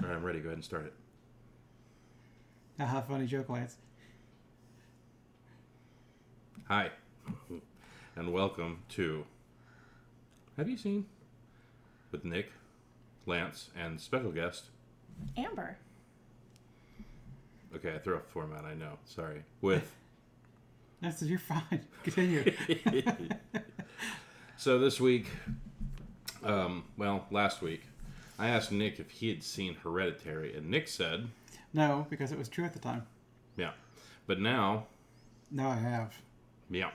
All right, I'm ready. Go ahead and start it. Haha, funny joke, Lance. Hi, and welcome to Have You Seen? With Nick, Lance, and special guest Amber. Okay, I threw off the format, I know. Sorry. With That's you're fine. Continue. So this week, last week, I asked Nick if he had seen Hereditary, and Nick said No, because it was true at the time. yeah. But now, No, I have. yeah.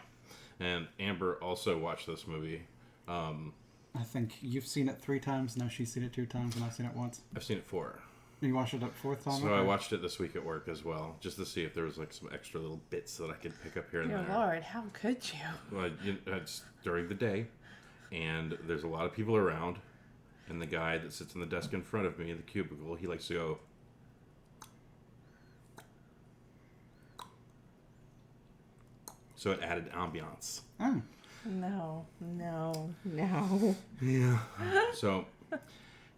And Amber also watched this movie. I think you've seen it 3 times. Now she's seen it 2 times, and I've seen it once. I've seen it 4. You watched it a 4th time? So Okay. I watched it this week at work as well, just to see if there was like some extra little bits that I could pick up here and Dear there. Lord, how could you? Well, it's during the day, and there's a lot of people around, and the guy that sits in the desk in front of me, the cubicle, he likes to go. So it added ambiance. Oh. No. Yeah. So,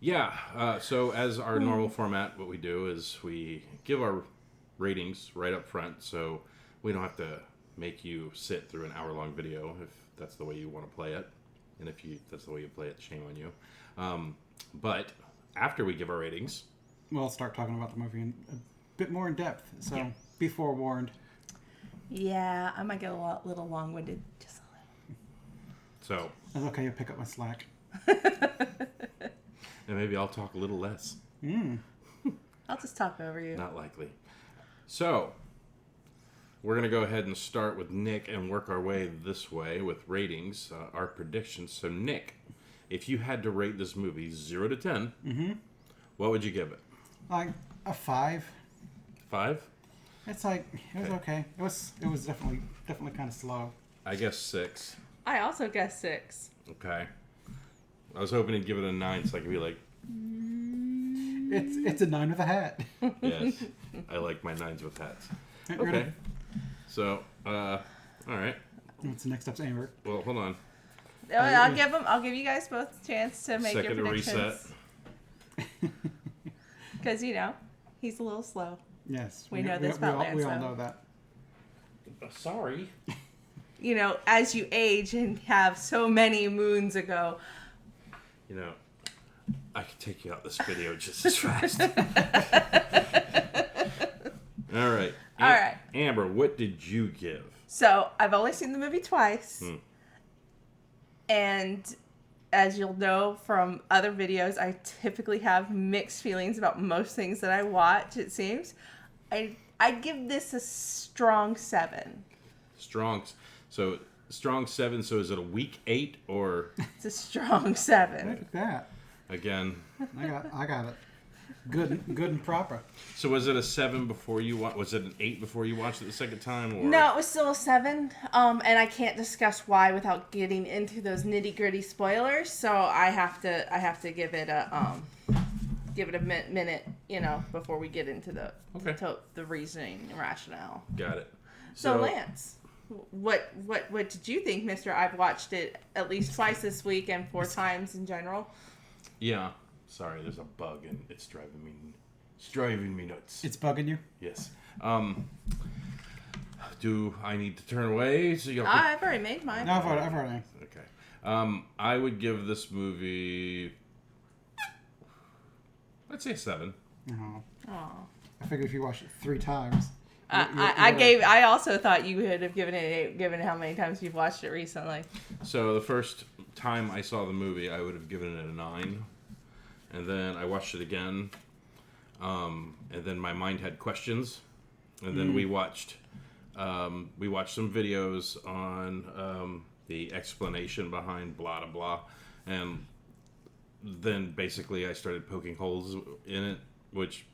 yeah. So as our normal format, what we do is we give our ratings right up front, so we don't have to make you sit through an hour-long video if that's the way you want to play it, and if that's the way you play it, shame on you. But after we give our ratings, We'll start talking about the movie a bit more in depth, so Yeah. be forewarned. Yeah, I might get a little long-winded. Just a so That's okay, you'll pick up my slack. and maybe I'll talk a little less. little. I'll just talk over you. Not likely. So, we're going to go ahead and start with Nick and work our way this way with ratings, our predictions. So, Nick, if you had to rate this movie 0 to 10, what would you give it? Like a 5. 5? It's like it was okay. It was definitely kind of slow. I guess 6. I also guess 6. Okay. I was hoping to give it a 9 so I could be like, It's a 9 with a hat. yes, I like my 9s with hats. You're Okay. gonna- So, all right. What's the next up's Amber? Well, hold on. I'll give you guys both a chance to make Second your to reset. predictions. Because he's a little slow. Yes. We know this about we all Lance, know that. Sorry. As you age and have so many moons ago. I could take you out this video just as fast. All right. All right. Amber, what did you give? So I've only seen the movie twice. And as you'll know from other videos, I typically have mixed feelings about most things that I watch, it seems. I'd give this a strong 7. Strong 7. So is it a weak 8 or It's a strong 7. Look at that. again? I got it. Good and proper. So was it a 7 before you was it an 8 before you watched it the second time? Or? No, it was still a 7. And I can't discuss why without getting into those nitty-gritty spoilers. So I have to give it a minute, before we get into the reasoning and rationale. Got it. So Lance, what did you think, Mister? I've watched it at least twice this week and 4 times in general. Yeah. Sorry, there's a bug and it's driving me nuts. It's bugging you? Yes. Do I need to turn away so y'all? I've already made mine. No, I've already. Okay. I would give this movie, let's say a 7. Oh. Aw. I figured if you watched it 3 times. I also thought you would have given it an 8, given how many times you've watched it recently. So the first time I saw the movie, I would have given it a 9. And then I watched it again. And then my mind had questions. And then we watched some videos on the explanation behind blah, blah, blah. And then basically I started poking holes in it, which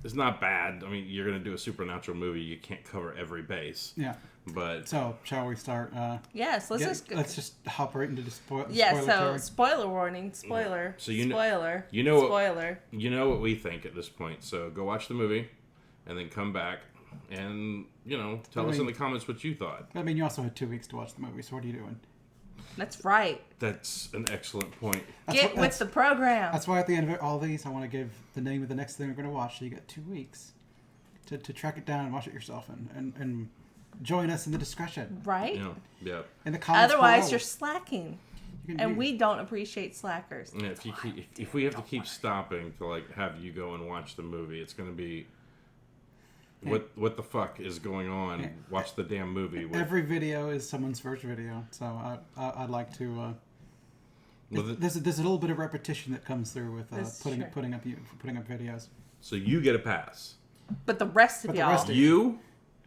is not bad. I mean, you're going to do a supernatural movie. You can't cover every base. Yeah. But So, shall we start? Yes, let's just hop right into the spoiler. Yeah, so spoiler warning, spoiler. So you know- spoiler. you know what- spoiler. you know what we think at this point. So go watch the movie and then come back and, tell us in the comments what you thought. I mean, you also had 2 weeks to watch the movie, so what are you doing? That's right. That's an excellent point. Get with the program. That's why at the end of all these, I want to give the name of the next thing we're going to watch. So you get 2 weeks to track it down and watch it yourself and join us in the discussion. Right? Yeah. In the comments Otherwise, below. you're slacking. And we don't appreciate slackers. Yeah, if we have to keep stopping to like have you go and watch the movie, it's going to be what the fuck is going on? Yeah. Watch the damn movie. Every video is someone's first video, so I'd like to. There's a little bit of repetition that comes through with putting up videos. So you get a pass. But the rest of y'all, you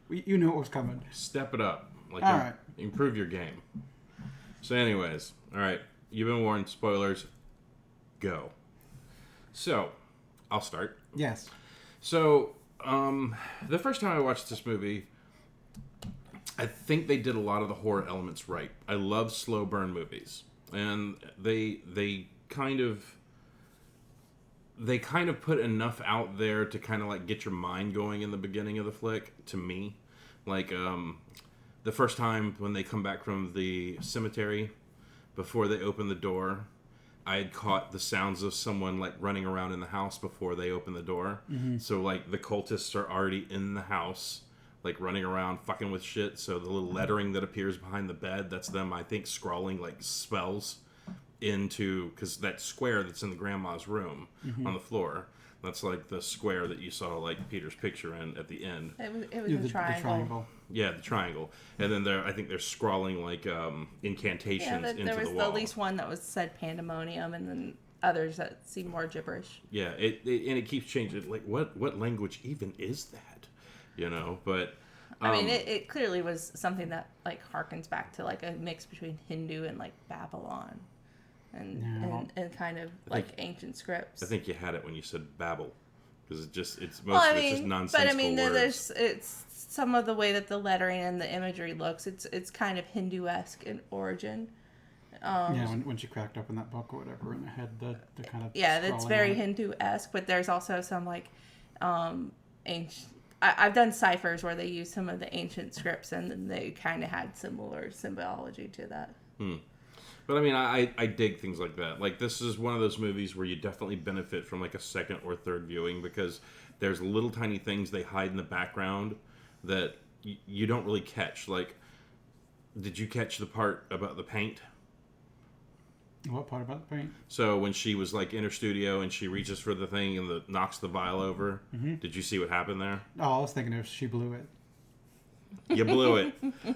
knew what was coming. Step it up, like all right. Improve your game. So, anyways, all right, you've been warned. Spoilers, go. So, I'll start. Yes. So, the first time I watched this movie, I think they did a lot of the horror elements right. I love slow burn movies, and they kind of put enough out there to kind of like get your mind going in the beginning of the flick. To me, like the first time when they come back from the cemetery, before they open the door, I had caught the sounds of someone like running around in the house before they open the door. Mm-hmm. So like the cultists are already in the house, like running around fucking with shit. So the little lettering that appears behind the bed, that's them, I think, scrawling like spells into, because that square that's in the grandma's room on the floor, that's like the square that you saw like Peter's picture in at the end. It was a triangle. The triangle. Yeah, the triangle. And then I think they're scrawling like incantations into the wall. There was at least one that was said pandemonium, and then others that seemed more gibberish. Yeah, it keeps changing. Like, what language even is that? You know, but I mean, it clearly was something that like harkens back to like a mix between Hindu and like Babylon, and kind of like ancient scripts. I think you had it when you said Babel, because it's just nonsensical. But I mean, words. it's some of the way that the lettering and the imagery looks. It's kind of Hindu-esque in origin. When she cracked open that book or whatever, and it had the kind of it's very Hindu-esque. But there's also some like ancient. I've done ciphers where they use some of the ancient scripts, and they kind of had similar symbology to that. But I mean, I dig things like that. Like, this is one of those movies where you definitely benefit from like a second or third viewing, because there's little tiny things they hide in the background that you don't really catch. Like, did you catch the part about the paint? What part about the paint? So when she was like in her studio and she reaches for the thing and knocks the vial over, did you see what happened there? Oh, I was thinking if she blew it. You blew it.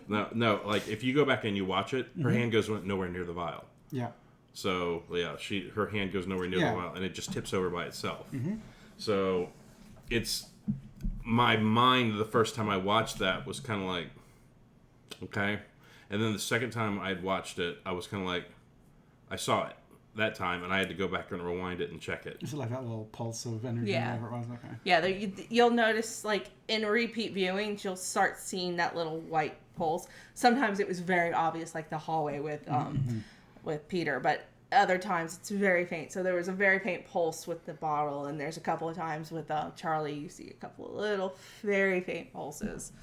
No. Like, if you go back and you watch it, her hand goes nowhere near the vial. Yeah. So yeah, her hand goes nowhere near the vial, and it just tips over by itself. So it's my mind. The first time I watched that was kind of like, okay, and then the second time I had watched it, I was kind of like, I saw it that time, and I had to go back and rewind it and check it. Is it like that little pulse of energy? Yeah. Whatever it was? Okay. Yeah, you'll notice, like, in repeat viewings, you'll start seeing that little white pulse. Sometimes it was very obvious, like the hallway with Peter, but other times it's very faint. So there was a very faint pulse with the bottle, and there's a couple of times with Charlie, you see a couple of little, very faint pulses.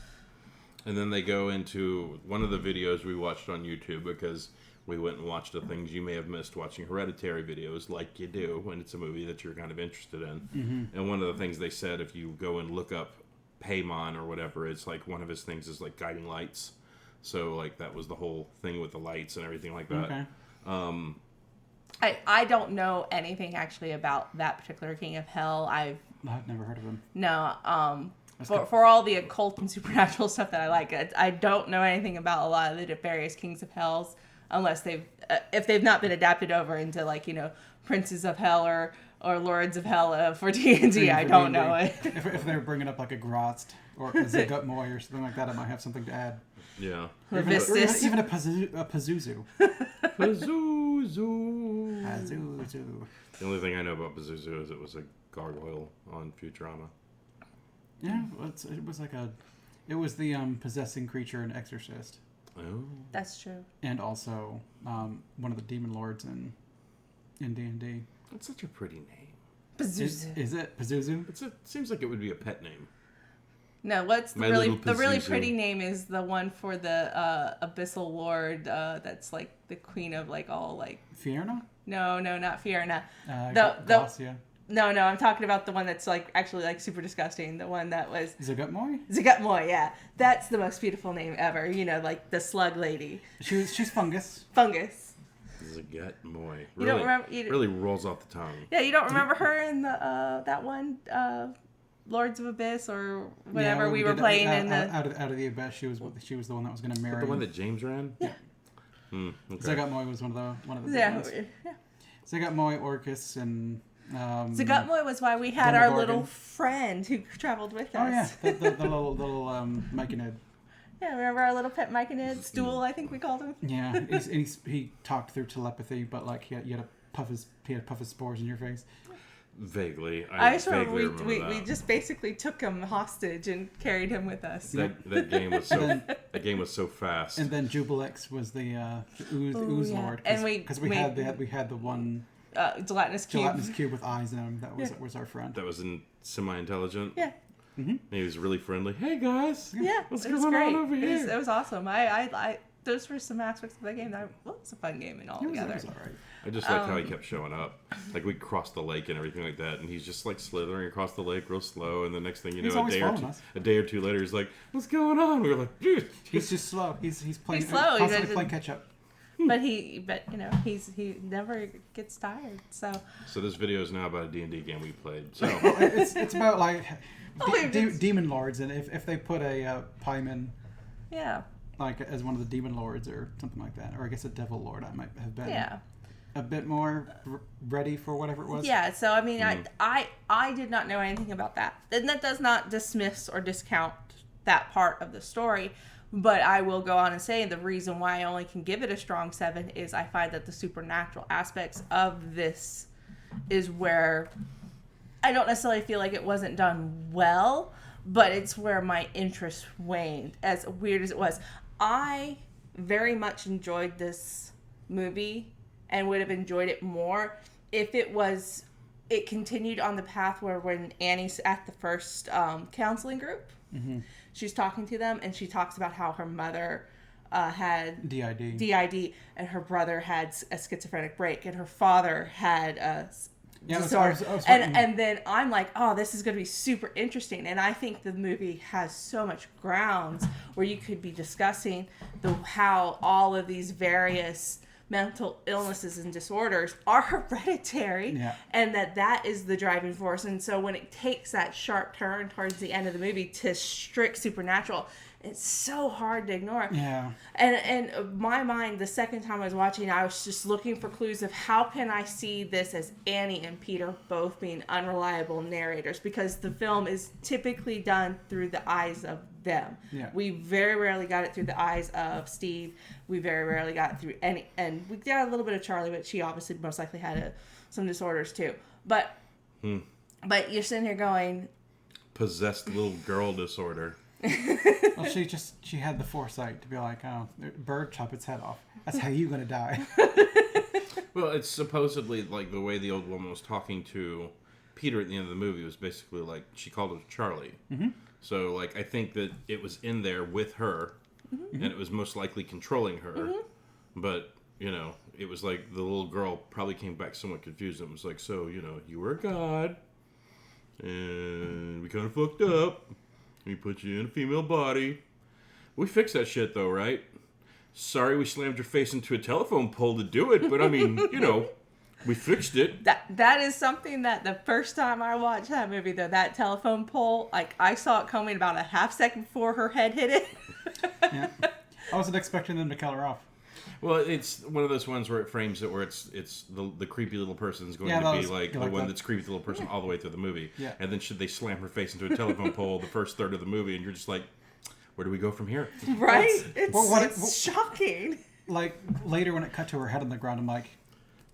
And then they go into one of the videos we watched on YouTube, because we went and watched the things you may have missed watching Hereditary videos, like you do when it's a movie that you're kind of interested in. And one of the things they said, if you go and look up Piemons or whatever, it's like one of his things is like guiding lights. So like that was the whole thing with the lights and everything like that. Okay. I don't know anything actually about that particular King of Hell. I've never heard of him. No. For all the occult and supernatural stuff that I like, I don't know anything about a lot of the various Kings of Hells. Unless if they've not been adapted over into, like, you know, Princes of Hell or Lords of Hell for D&D, I don't know it. If they're bringing up like a Grost or a Zigutmoy or something like that, I might have something to add. Yeah. Even a Pazuzu. Pazuzu. The only thing I know about Pazuzu is it was a gargoyle on Futurama. Yeah, it was the possessing creature in Exorcist. Oh, that's true. And also one of the demon lords in D&D. That's such a pretty name. Pazuzu. Is it Pazuzu? It seems like it would be a pet name. No, what's My the little really Pazuzu. pretty name is the one for the Abyssal Lord. That's like the queen of like all like. Fiona? No, not Fiona. Glacia. No, I'm talking about the one that's like actually like super disgusting. The one that was Zagutmoy? Zagutmoy, yeah. That's the most beautiful name ever. You know, like the slug lady. She's fungus. Fungus. Zagutmoy. You don't remember? Really rolls off the tongue. Yeah, you don't remember her in the that one Lords of Abyss or whatever we were playing in the out of the Abyss. She was the one that was going to marry. The one that James ran. Yeah. Okay. Zagutmoy was one of the big ones. Yeah. Zagutmoy, Orcus, and Zagutmoy was why we had our little friend who traveled with us. Oh yeah, the little Mike and Ed. Yeah, remember our little pet Mike and Ed? Stool, I think we called him. Yeah, he talked through telepathy, but like he had to puff his spores in your face. Vaguely. I just remember remember we just basically took him hostage and carried him with us. That game was so fast. And then Jubilex was the ooze lord, and we had the one gelatinous cube with eyes in him. That was our friend. That was semi-intelligent. Yeah. Mm-hmm. He was really friendly. Hey guys. Yeah. What's going on over here? It was awesome. I those were some aspects of that game that was a fun game and all together. It was all right. I just liked how he kept showing up. Like we crossed the lake and everything like that, and he's just like slithering across the lake real slow. And the next thing you know, a day or two later, he's like, "What's going on?" We were like, "Dude, he's just slow. He's playing. He's slow. Constantly playing catch up. But he never gets tired. So this video is now about a D&D game we played. So it's about like demon lords, and if they put a Piemon, like as one of the demon lords or something like that, or I guess a devil lord, I might have been a bit more ready for whatever it was. Yeah. So I mean, I did not know anything about that. And that does not dismiss or discount that part of the story. But I will go on and say the reason why I only can give it a strong 7 is I find that the supernatural aspects of this is where I don't necessarily feel like it wasn't done well, but it's where my interest waned, as weird as it was. I very much enjoyed this movie and would have enjoyed it more if it continued on the path where when Annie's at the first counseling group, she's talking to them and she talks about how her mother had DID and her brother had a schizophrenic break and her father had a disorder. And then I'm like, oh, this is going to be super interesting. And I think the movie has so much grounds where you could be discussing how all of these various mental illnesses and disorders are hereditary, and that is the driving force. And so when it takes that sharp turn towards the end of the movie to strict supernatural, it's so hard to ignore. Yeah. And my mind, the second time I was watching, I was just looking for clues of how can I see this as Annie and Peter both being unreliable narrators, because the film is typically done through the eyes of them. Yeah. We very rarely got it through the eyes of Steve. We very rarely got it through any, and we got a little bit of Charlie, but she obviously most likely had some disorders too. But you're sitting here going, possessed little girl disorder. Well, she had the foresight to be like, oh, bird chop its head off. That's how you're gonna die. Well, it's supposedly like the way the old woman was talking to Peter at the end of the movie was basically like she called him Charlie. Mm-hmm. So like I think that it was in there with her, and it was most likely controlling her. Mm-hmm. But you know, it was like the little girl probably came back somewhat confused and was like, so you know, you were a god, and we kind of fucked up. We put you in a female body. We fixed that shit though, right? Sorry we slammed your face into a telephone pole to do it, but I mean, you know, we fixed it. That is something that the first time I watched that movie, though, that telephone pole, like I saw it coming about a half second before her head hit it. Yeah. I wasn't expecting them to kill her off. Well, it's one of those ones where it frames it where it's the creepy little person is going to be like the one that's creepy little person all the way through the movie. Yeah. And then should they slam her face into a telephone pole the first third of the movie, and you're just like, where do we go from here? Right? It's shocking. Like later when it cut to her head on the ground, I'm like,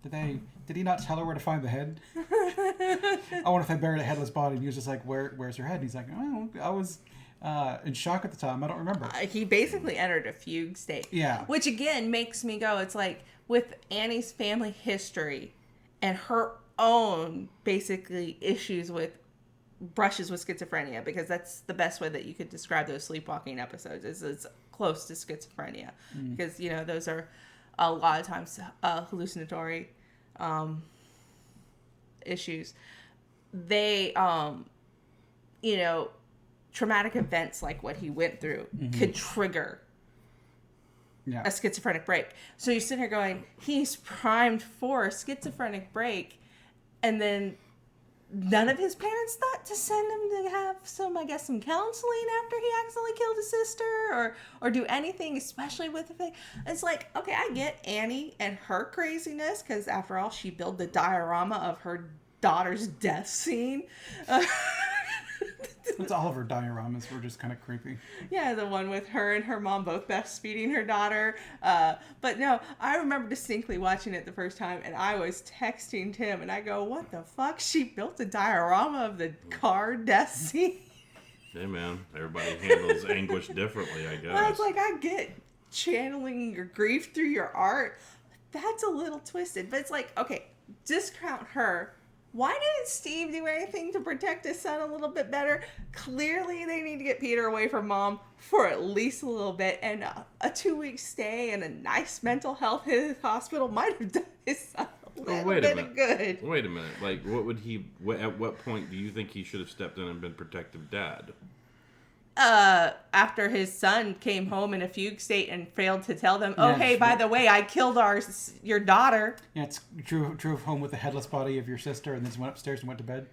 did he not tell her where to find the head? I wonder if they buried a headless body, and he was just like, where's her head? And he's like, oh, I was in shock at the time. I don't remember. He basically entered a fugue state. Yeah. Which again makes me go, it's like with Annie's family history and her own basically issues with brushes with schizophrenia, because that's the best way that you could describe those sleepwalking episodes, is it's close to schizophrenia. Because, you know, those are a lot of times hallucinatory issues. They, you know, traumatic events like what he went through could trigger a schizophrenic break. So you're sitting here going, he's primed for a schizophrenic break, and then none of his parents thought to send him to have some counseling after he accidentally killed his sister, or do anything, especially with the thing. It's like, okay, I get Annie and her craziness, because after all, she built the diorama of her daughter's death scene. It's all of her dioramas were just kind of creepy. Yeah, the one with her and her mom both breastfeeding her daughter. But no, I remember distinctly watching it the first time, and I was texting Tim, and I go, what the fuck? She built a diorama of the car death scene? Hey, man. Everybody handles anguish differently, I guess. I was like, I get channeling your grief through your art. That's a little twisted. But it's like, okay, discount her. Why didn't Steve do anything to protect his son a little bit better? Clearly, they need to get Peter away from mom for at least a little bit, and a 2-week stay in a nice mental health hospital might have done his son a little bit of good. Wait a minute. Like, what would he? At what point do you think he should have stepped in and been protective dad? After his son came home in a fugue state and failed to tell them, oh, hey, by the way, I killed your daughter. Yeah, drove home with the headless body of your sister and then went upstairs and went to bed.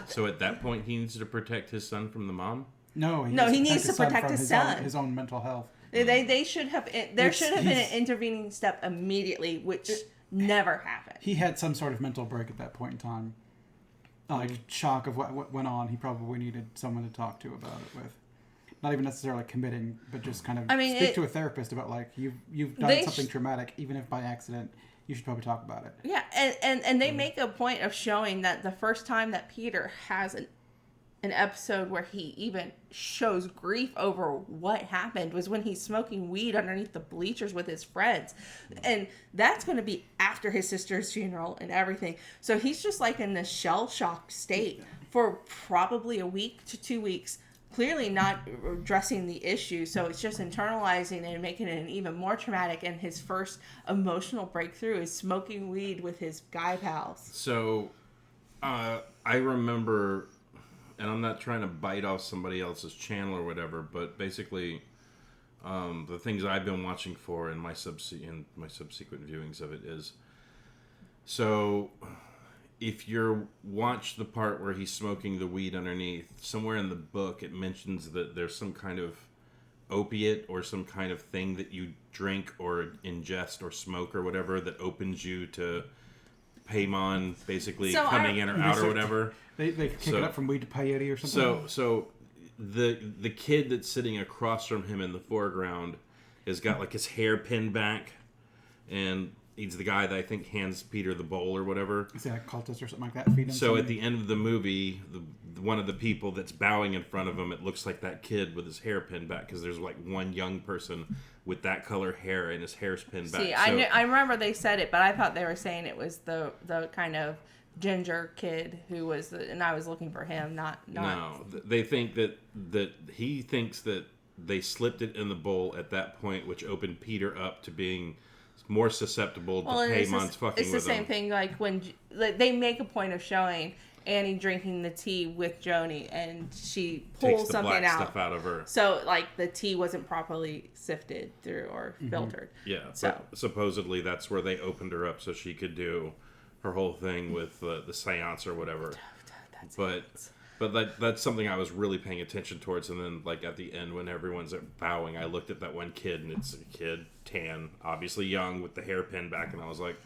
So at that point, he needs to protect his son from the mom? No, he needs to protect his son. His own mental health. They should have, there should have been an intervening step immediately, which never happened. He had some sort of mental break at that point in time. Like, shock of what went on. He probably needed someone to talk to about it with. Not even necessarily committing, but just kind of speak to a therapist about, like, you've done something traumatic, even if by accident, you should probably talk about it. Yeah, and they make a point of showing that the first time that Peter has an episode where he even shows grief over what happened was when he's smoking weed underneath the bleachers with his friends. And that's going to be after his sister's funeral and everything. So he's just like in this shell-shocked state for probably a week to 2 weeks, clearly not addressing the issue. So it's just internalizing and making it even more traumatic. And his first emotional breakthrough is smoking weed with his guy pals. So I remember, and I'm not trying to bite off somebody else's channel or whatever, but basically the things I've been watching for in my subsequent viewings of it is, so if you watch the part where he's smoking the weed underneath, somewhere in the book it mentions that there's some kind of opiate or some kind of thing that you drink or ingest or smoke or whatever that opens you to Piemons basically coming in or out or whatever. They kick it up from weed to peyote or something. So the kid that's sitting across from him in the foreground has got like his hair pinned back, and he's the guy that I think hands Peter the bowl or whatever. Is that a cultist or something like that? Feed him so something? At the end of the movie, one of the people that's bowing in front of him, it looks like that kid with his hair pinned back, because there's like one young person with that color hair and his hair's pinned back. See, I remember they said it, but I thought they were saying it was the kind of ginger kid who was, and I was looking for him, not. No, they think that he thinks that they slipped it in the bowl at that point, which opened Peter up to being more susceptible to Piemons fucking with him. It's the same thing, like when they make a point of showing Annie drinking the tea with Joni, and she pulls something black stuff out of her. So, like, the tea wasn't properly sifted through or filtered. Yeah, so supposedly that's where they opened her up so she could do her whole thing with the seance or whatever. But that's something I was really paying attention towards. And then, like, at the end when everyone's bowing, I looked at that one kid, and it's a kid, tan, obviously young, with the hair pinned back, and I was like,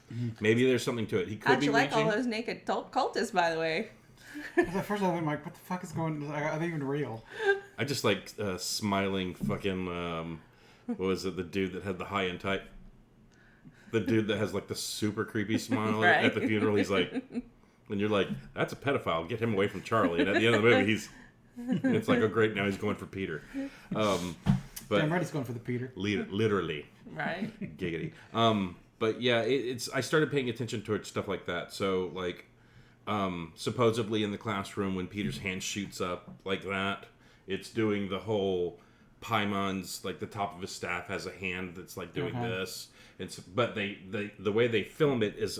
maybe there's something to it. He could be like all those naked cultists, by the way. At first I'm like, what the fuck is going on? Are they even real? I just like smiling fucking, what was it, the dude that had the high and tight? The dude that has like the super creepy smile right. at the funeral. He's like, and you're like, that's a pedophile. Get him away from Charlie. And at the end of the movie, it's like, oh great, now he's going for Peter. But damn right, he's going for the Peter. Literally. Right. Giggity. But yeah, I started paying attention towards stuff like that. So like, supposedly in the classroom when Peter's hand shoots up like that, it's doing the whole Piemons, like the top of his staff has a hand that's like doing this. But the way they film it is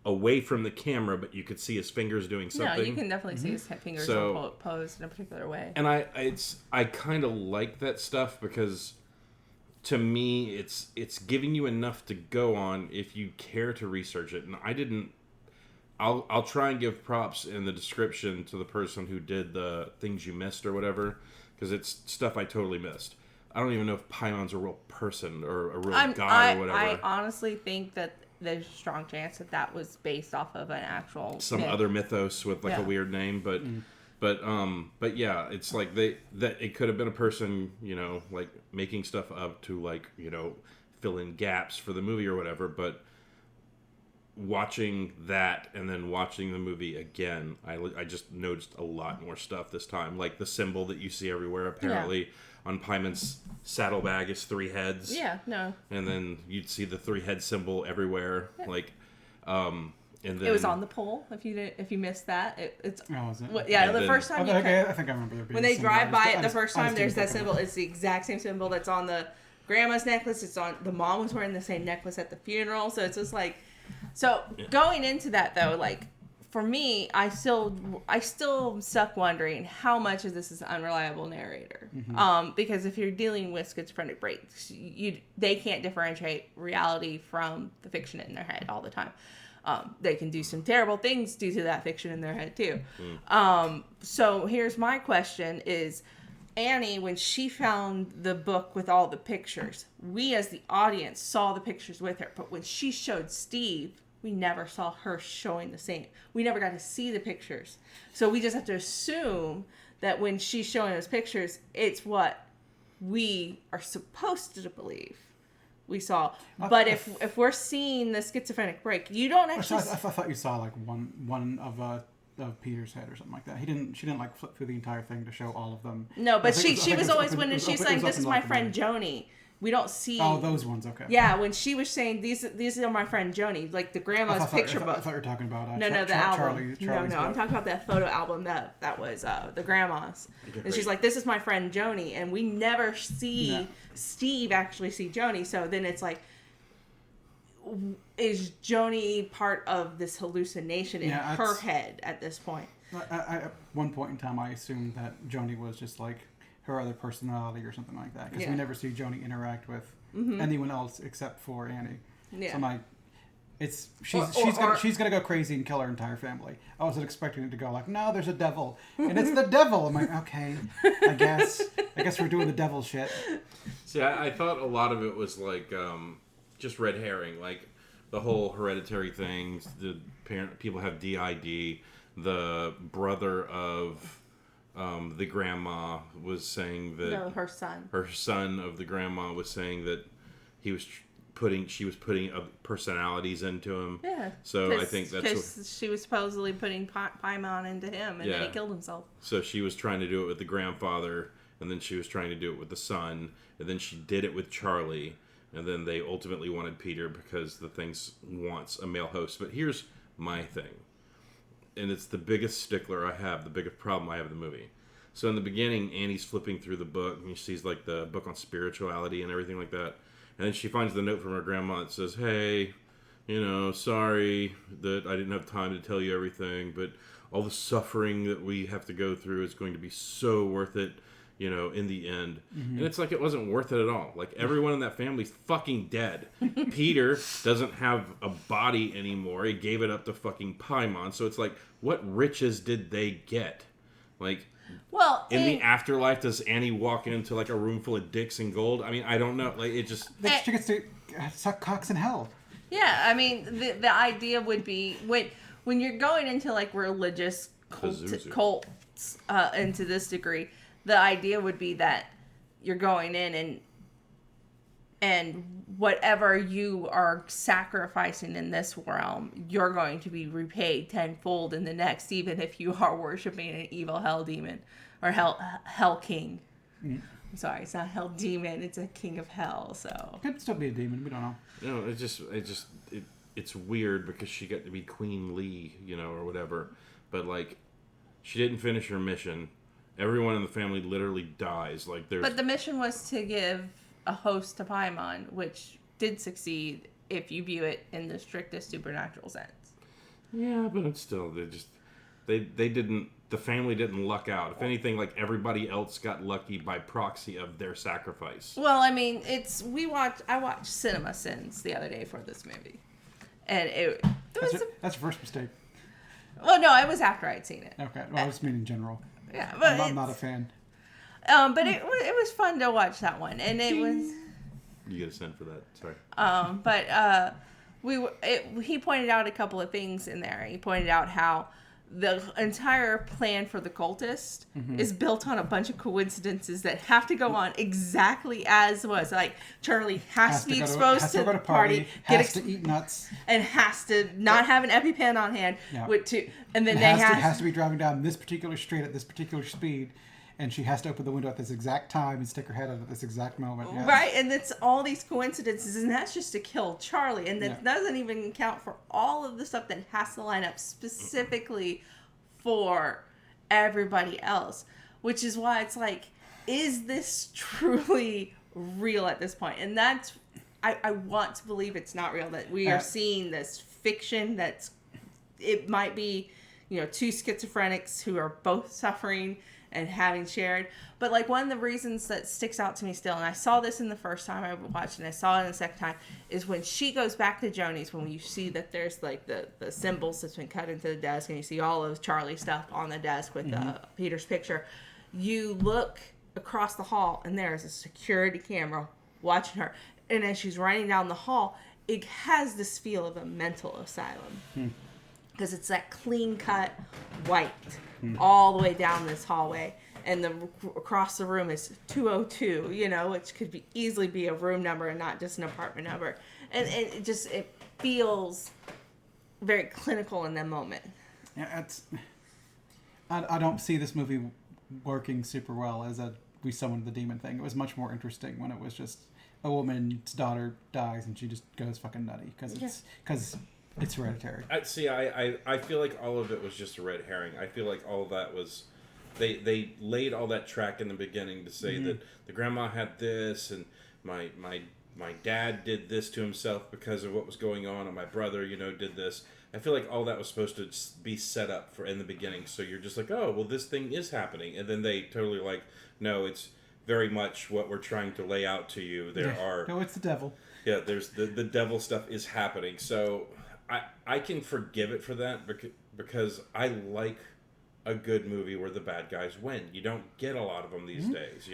away from the camera, but you could see his fingers doing something. No, you can definitely see his fingers posed in a particular way. And I kind of like that stuff because to me it's giving you enough to go on if you care to research it. And I'll try and give props in the description to the person who did the things you missed or whatever, because it's stuff I totally missed. I don't even know if Piemon's a real person or a real god or whatever. I honestly think that there's a strong chance that was based off of an actual other mythos with like a weird name, but yeah, it's like that it could have been a person, you know, like making stuff up to like, you know, fill in gaps for the movie or whatever. But watching that and then watching the movie again, I just noticed a lot more stuff this time, like the symbol that you see everywhere apparently. On Piemon's saddlebag is 3 heads. Yeah, no. And then you'd see the 3-head symbol everywhere. Yeah. Like, and then... It was on the pole, if you missed that. It's... Oh, was it? Well, yeah, and the first time I think I remember there being when they drive by it the first time, there's that symbol. It's the exact same symbol that's on the grandma's necklace. It's on... The mom was wearing the same necklace at the funeral. So it's just like... So, going into that, though, like... For me, I still am stuck wondering how much of this is an unreliable narrator. Mm-hmm. Because if you're dealing with schizophrenic breaks, they can't differentiate reality from the fiction in their head all the time. They can do some terrible things due to that fiction in their head too. So here's my question is, Annie, when she found the book with all the pictures, we as the audience saw the pictures with her. But when she showed Steve, we never saw her showing the same. We never got to see the pictures. So we just have to assume that when she's showing us pictures, it's what we are supposed to believe we saw. But if we're seeing the schizophrenic break, you don't actually... I thought you saw like one of Peter's head or something like that. She didn't like flip through the entire thing to show all of them. No, but she was always when she's saying, "This is my friend Joni." We don't see... Oh, those ones, okay. Yeah, when she was saying, these are my friend Joni, like the grandma's picture book. I thought you were talking about... the album. Charlie's book. I'm talking about that photo album that was the grandma's. And she's like, this is my friend Joni. And we never see Steve actually see Joni. So then it's like, is Joni part of this hallucination in her head at this point? At one point in time, I assumed that Joni was just like... her other personality or something like that, because we never see Joni interact with anyone else except for Annie. Yeah. So I'm like, she's gonna go crazy and kill her entire family. I wasn't expecting it to go like, no, there's a devil and it's the devil. I'm like, okay, I guess we're doing the devil shit. See, I thought a lot of it was like just red herring, like the whole Hereditary things. The people have DID. The brother of the grandma was saying that... No, her son. Her son of the grandma was saying that she was putting personalities into him. Yeah. So I think that's... Because she was supposedly putting Piemon into him, and then he killed himself. So she was trying to do it with the grandfather, and then she was trying to do it with the son, and then she did it with Charlie, and then they ultimately wanted Peter because the thing wants a male host. But here's my thing. And it's the biggest stickler I have, the biggest problem I have in the movie. So in the beginning, Annie's flipping through the book, and she sees like the book on spirituality and everything like that. And then she finds the note from her grandma that says, hey, sorry that I didn't have time to tell you everything, but all the suffering that we have to go through is going to be so worth it, in the end. Mm-hmm. And it's like it wasn't worth it at all. Like, everyone in that family's fucking dead. Peter doesn't have a body anymore. He gave it up to fucking Piemon. So it's like, what riches did they get? Like, well, in the afterlife, does Annie walk into like a room full of dicks and gold? I mean, I don't know. Like, it just... She gets to suck cocks in hell. Yeah, I mean, the idea would be, when you're going into like religious cults into this degree, the idea would be that you're going in and whatever you are sacrificing in this realm, you're going to be repaid tenfold in the next, even if you are worshiping an evil hell demon or hell king. Mm. I'm sorry, it's not hell demon, it's a king of hell. So could still be a demon. We don't know. No, it's weird because she got to be Queen Lee, or whatever. but like, she didn't finish her mission. Everyone in the family literally dies. Like, But the mission was to give a host to Piemon, which did succeed if you view it in the strictest supernatural sense. Yeah, but it's still, they didn't, the family didn't luck out. If anything, like, everybody else got lucky by proxy of their sacrifice. Well, I mean, I watched Cinema Sins the other day for this movie. And that's your first mistake. Well, no, it was after I'd seen it. Okay, well, I just mean in general. Yeah, but I'm not a fan. But it was fun to watch that one, and it was. You get a cent for that. Sorry. But he pointed out a couple of things in there. He pointed out how the entire plan for the cultist is built on a bunch of coincidences that have to go on exactly as was. Like, Charlie has to be exposed to the party, has to eat nuts, and has to not have an EpiPen on hand. Yeah. And then has to be driving down this particular street at this particular speed. And she has to open the window at this exact time and stick her head out at this exact moment. Yes. Right, and it's all these coincidences, and that's just to kill Charlie. And that doesn't even count for all of the stuff that has to line up specifically for everybody else. Which is why it's like, is this truly real at this point? And that's, I want to believe it's not real, that we are seeing this fiction that's, it might be, two schizophrenics who are both suffering and having shared. But like, one of the reasons that sticks out to me still, and I saw this in the first time I watched it, and I saw it in the second time, is when she goes back to Joni's, when you see that there's like the symbols that's been cut into the desk, and you see all of Charlie stuff on the desk with Peter's picture. You look across the hall, and there's a security camera watching her. And as she's running down the hall, it has this feel of a mental asylum. Because it's that clean-cut white all the way down this hallway. And across the room is 202, which could easily be a room number and not just an apartment number. And it feels very clinical in that moment. Yeah, I don't see this movie working super well as we summoned the demon thing. It was much more interesting when it was just a woman's daughter dies and she just goes fucking nutty because it's Hereditary. I feel like all of it was just a red herring. I feel like all of that was, they laid all that track in the beginning to say that the grandma had this, and my dad did this to himself because of what was going on, and my brother, did this. I feel like all that was supposed to be set up for in the beginning, so you're just like, oh, well, this thing is happening, and then they totally like, no, it's very much what we're trying to lay out to you. No, it's the devil. Yeah, there's the devil stuff is happening, so I can forgive it for that because I like a good movie where the bad guys win. You don't get a lot of them these days,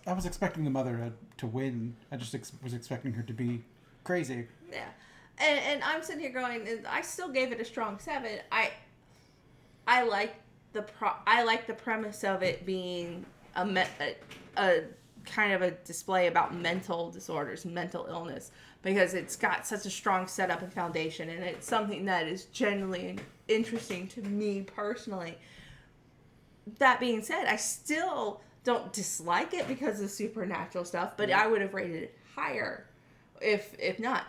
I was expecting the mother to win. I just was expecting her to be crazy. Yeah. And I'm sitting here going, I still gave it a strong 7. I like the premise of it being a kind of a display about mental disorders, mental illness, because it's got such a strong setup and foundation, and it's something that is genuinely interesting to me personally. That being said, I still don't dislike it because of supernatural stuff, but I would have rated it higher if not.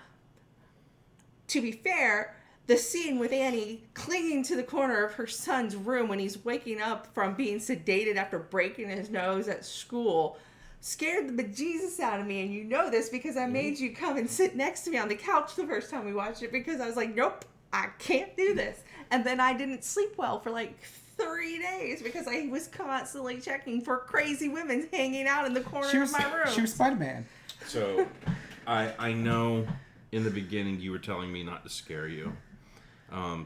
To be fair, the scene with Annie clinging to the corner of her son's room when he's waking up from being sedated after breaking his nose at school scared the bejesus out of me, and you know this because I made you come and sit next to me on the couch the first time we watched it, because I was like, nope, I can't do this. And then I didn't sleep well for like 3 days because I was constantly checking for crazy women hanging out in the corner of my room. She was SpiderMan. So I know in the beginning you were telling me not to scare you.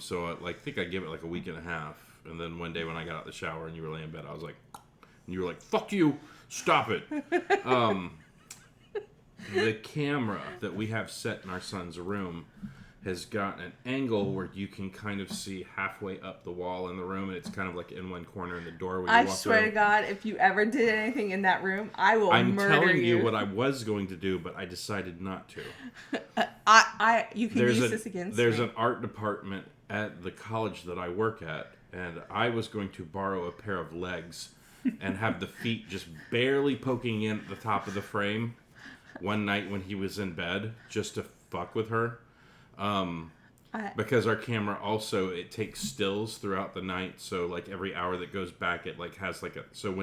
So I think I give it like a week and a half, and then one day when I got out of the shower and you were laying in bed, I was like, and you were like, fuck you, stop it. The camera that we have set in our son's room has got an angle where you can kind of see halfway up the wall in the room, and it's kind of like in one corner in the door when you walk swear to God, if you ever did anything in that room, I will murder you. I'm telling you what I was going to do, but I decided not to. You can use this against me. There's an art department at the college that I work at, and I was going to borrow a pair of legs and have the feet just barely poking in at the top of the frame one night when he was in bed, just to fuck with her. Because our camera also, it takes stills throughout the night, so like every hour that goes back, it like has like a, so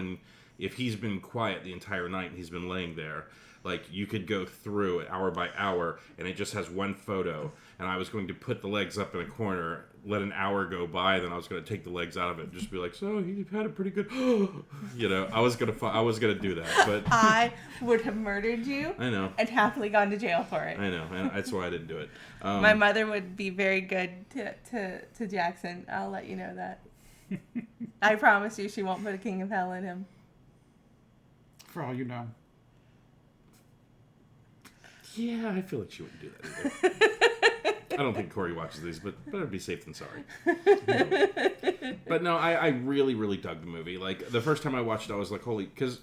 if he's been quiet the entire night and he's been laying there, like you could go through it hour by hour and it just has one photo, and I was going to put the legs up in a corner, let an hour go by, then I was going to take the legs out of it and just be like, so he had a pretty good I was gonna do that, but I would have murdered you. I know. And happily gone to jail for it. I know, and that's why I didn't do it. My mother would be very good to Jackson. I'll let you know that. I promise you she won't put a king of hell in him. For all you know. Yeah, I feel like she wouldn't do that either. I don't think Corey watches these, but better be safe than sorry. But no, I really, really dug the movie. Like, the first time I watched it, I was like, holy... Because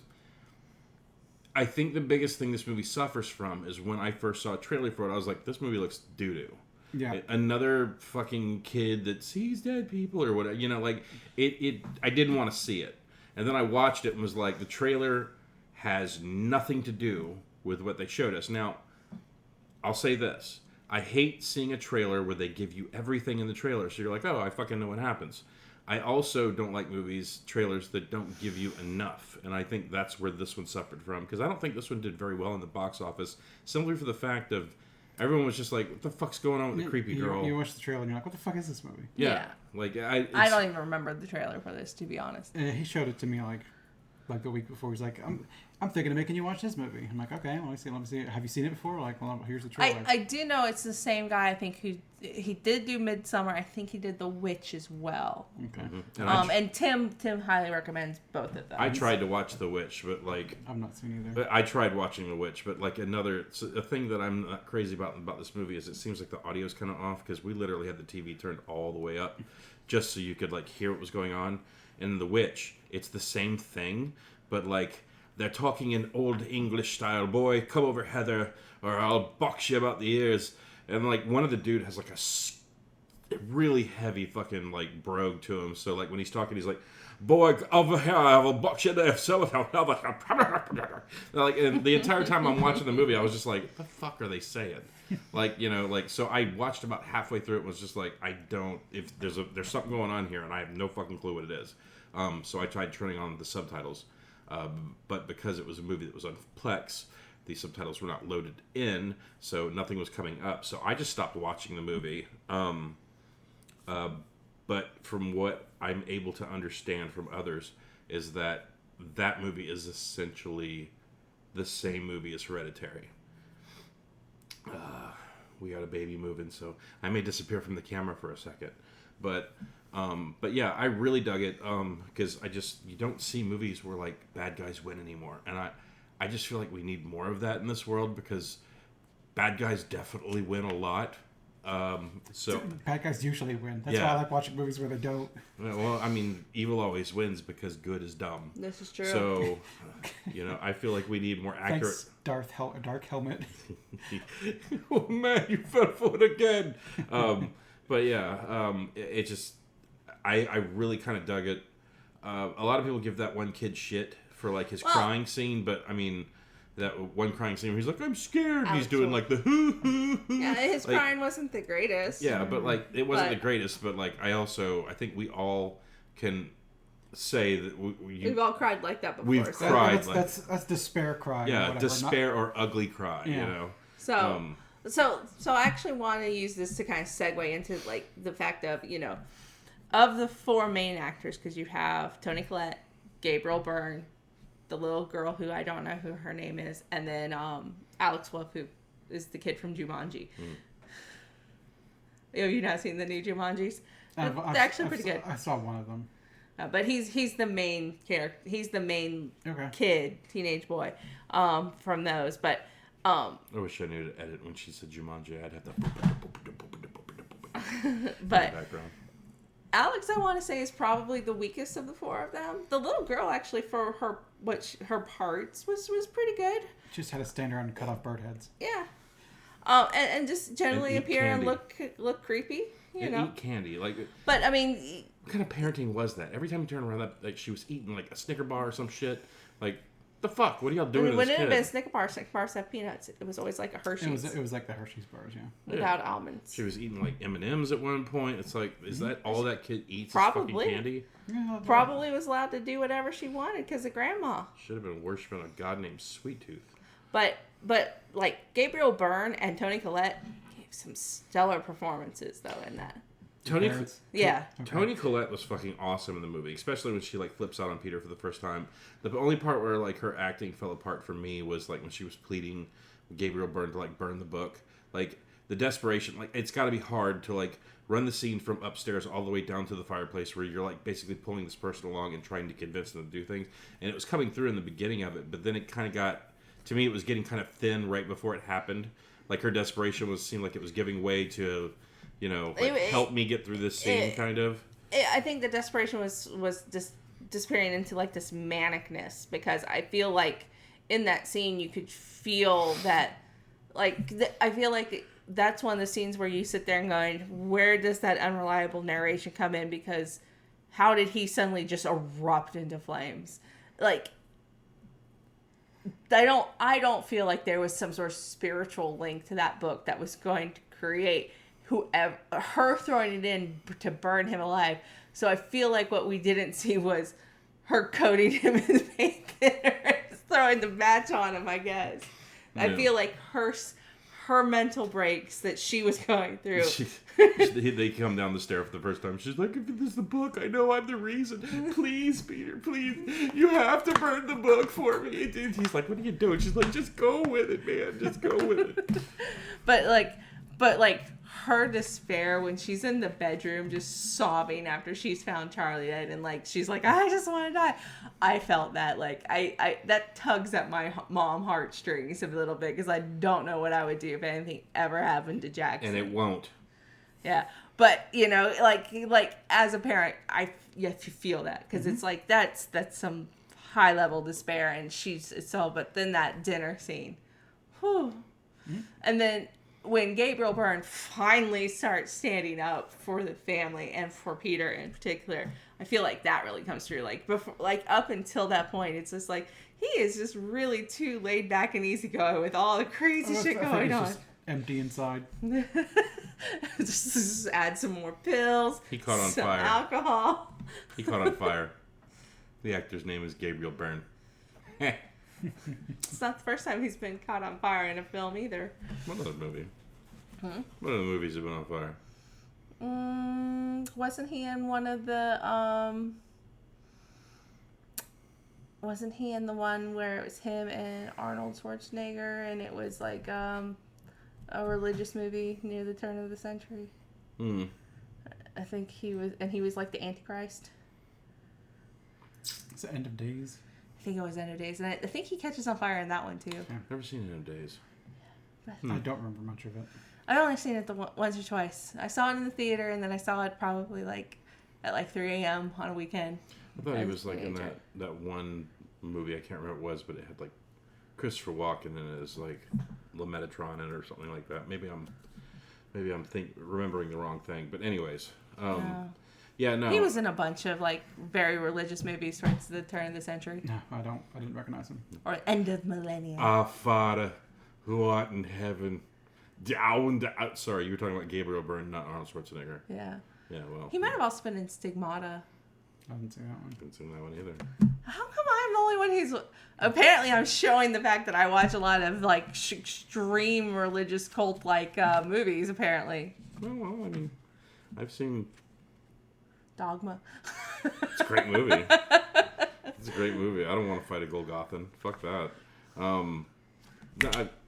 I think the biggest thing this movie suffers from is when I first saw a trailer for it, I was like, this movie looks doo-doo. Yeah. Another fucking kid that sees dead people or whatever. You know, like, I didn't want to see it. And then I watched it and was like, the trailer has nothing to do with what they showed us. Now, I'll say this. I hate seeing a trailer where they give you everything in the trailer. So you're like, oh, I fucking know what happens. I also don't like trailers that don't give you enough. And I think that's where this one suffered from. Because I don't think this one did very well in the box office. Simply for the fact of everyone was just like, what the fuck's going on with the creepy girl? You watch the trailer and you're like, what the fuck is this movie? Yeah. Like I don't even remember the trailer for this, to be honest. And he showed it to me like the week before. He's like, I'm thinking of making you watch this movie. I'm like, okay, let me see it. Have you seen it before? Like, well, here's the trailer. I do know it's the same guy, I think, who he did do Midsummer. I think he did The Witch as well. Okay. Mm-hmm. And Tim highly recommends both of them. I tried to watch The Witch, but like... I've not seen either. But I tried watching The Witch, but like a thing that I'm not crazy about this movie is it seems like the audio's kind of off, because we literally had the TV turned all the way up just so you could like hear what was going on. In The Witch, it's the same thing, but like... They're talking in old English style. Boy, come over, Heather, or I'll box you about the ears. And, like, one of the dude has, like, a really heavy fucking, like, brogue to him. So, like, when he's talking, he's like, boy, over here, I will box you there. So, like, and the entire time I'm watching the movie, I was just like, what the fuck are they saying? Like, you know, like, so I watched about halfway through it and was just like, if there's something going on here, and I have no fucking clue what it is. So I tried turning on the subtitles. But because it was a movie that was on Plex, the subtitles were not loaded in, so nothing was coming up. So I just stopped watching the movie. But from what I'm able to understand from others, is that movie is essentially the same movie as Hereditary. We got a baby moving, so I may disappear from the camera for a second. But yeah, I really dug it because you don't see movies where like bad guys win anymore, and I just feel like we need more of that in this world because bad guys definitely win a lot. So bad guys usually win. That's why I like watching movies where they don't. Well, I mean, evil always wins because good is dumb. This is true. So, I feel like we need more accurate. Thanks, Dark Helmet. Oh man, you fell for it again. But yeah, it just, I really kind of dug it. A lot of people give that one kid shit for like his crying scene, but I mean, that one crying scene where he's like, I'm scared. And he's doing like the hoo hoo hoo. Yeah, his like, crying wasn't the greatest. Yeah, but like it wasn't the greatest. But like I think we all can say that we've all cried like that before. We've cried. That's despair cry. Yeah, despair or ugly cry. Yeah. So I actually want to use this to kind of segue into like the fact of of the four main actors, because you have Toni Collette, Gabriel Byrne, the little girl who I don't know who her name is, and then Alex Wolff, who is the kid from Jumanji. Oh, you've not seen the new Jumanjis? They're actually pretty good. I saw one of them. But he's the main character. He's the main kid, teenage boy, from those. But I wish I knew to edit when she said Jumanji. I'd have to. But background. Alex, I want to say, is probably the weakest of the four of them. The little girl, actually, for her her parts was pretty good. She just had to stand around and cut off bird heads. Yeah. And just generally appear candy. And look creepy. Eat candy, like. But I mean, what kind of parenting was that? Every time you turn around, like she was eating like a Snicker bar or some shit. Like, The fuck? What are y'all doing to this kid? It wouldn't have been Snicker bars. Snicker bars have peanuts. It was always like a Hershey's. It was like the Hershey's bars, yeah. Without almonds. She was eating like M&Ms at one point. It's like, is that all that kid eats? Probably. Is fucking candy? Yeah, Probably was allowed to do whatever she wanted because of grandma. Should have been worshiping a god named Sweet Tooth. But like Gabriel Byrne and Toni Collette gave some stellar performances though in that. Toni Collette was fucking awesome in the movie, especially when she like flips out on Peter for the first time. The only part where like her acting fell apart for me was like when she was pleading Gabriel Byrne to like burn the book. Like the desperation, like it's got to be hard to like run the scene from upstairs all the way down to the fireplace where you're like basically pulling this person along and trying to convince them to do things. And it was coming through in the beginning of it, but then it kind of got, to me, it was getting kind of thin right before it happened. Like her desperation seemed like it was giving way to, you know, like, help me get through this scene, kind of. I think the desperation was just disappearing into like this manicness, because I feel like in that scene you could feel that, like, I feel like that's one of the scenes where you sit there and going, where does that unreliable narration come in? Because how did he suddenly just erupt into flames? Like, I don't feel like there was some sort of spiritual link to that book that was going to create her throwing it in to burn him alive. So I feel like what we didn't see was her coating him in paint thinner, throwing the match on him, I guess. Yeah. I feel like her mental breaks that she was going through. They come down the stair for the first time. She's like, if this is the book, I know I'm the reason. Please, Peter, please. You have to burn the book for me. And he's like, what are you doing? She's like, just go with it, man. Just go with it. But her despair when she's in the bedroom just sobbing after she's found Charlie dead, and like she's like, I just want to die. I felt that, like, I that tugs at my mom heartstrings a little bit, because I don't know what I would do if anything ever happened to Jackson. And it won't. Yeah, but you know, like as a parent, you have to feel that, because it's like that's some high level despair, and but then that dinner scene, whew, and then when Gabriel Byrne finally starts standing up for the family and for Peter in particular, I feel like that really comes through. Like before, like up until that point, it's just like he is just really too laid back and easygoing with all the crazy shit going on. Just empty inside. just add some more pills. He caught on some fire. Alcohol. He caught on fire. The actor's name is Gabriel Byrne. It's not the first time he's been caught on fire in a film either. What other movie? What other movies have been on fire? Wasn't he in one of the Wasn't he in the one where it was him and Arnold Schwarzenegger, and it was like a religious movie near the turn of the century? I think he was like the Antichrist. It's the End of Days. I think it was End of Days, and I think he catches on fire in that one too. Yeah. Never seen End of Days. I don't remember much of it. I've only seen it once or twice. I saw it in the theater, and then I saw it probably at 3 a.m. on a weekend. I thought he was like in that one movie, I can't remember what it was, but it had like Christopher Walken in it as like Le Metatron in it or something like that. Maybe I'm remembering the wrong thing. But anyways, yeah, no. He was in a bunch of like very religious movies towards the turn of the century. No, I didn't recognize him. Or end of millennium. Our Father, who art in heaven. Sorry, you were talking about Gabriel Byrne, not Arnold Schwarzenegger. Yeah. Yeah, well. He might have also been in Stigmata. I haven't seen that one. Didn't see that one either. How come I'm the only one who's... Apparently I'm showing the fact that I watch a lot of like extreme religious cult-like movies, apparently. Well, I mean, I've seen... Dogma. It's a great movie. It's a great movie. I don't want to fight a Golgothan. Fuck that.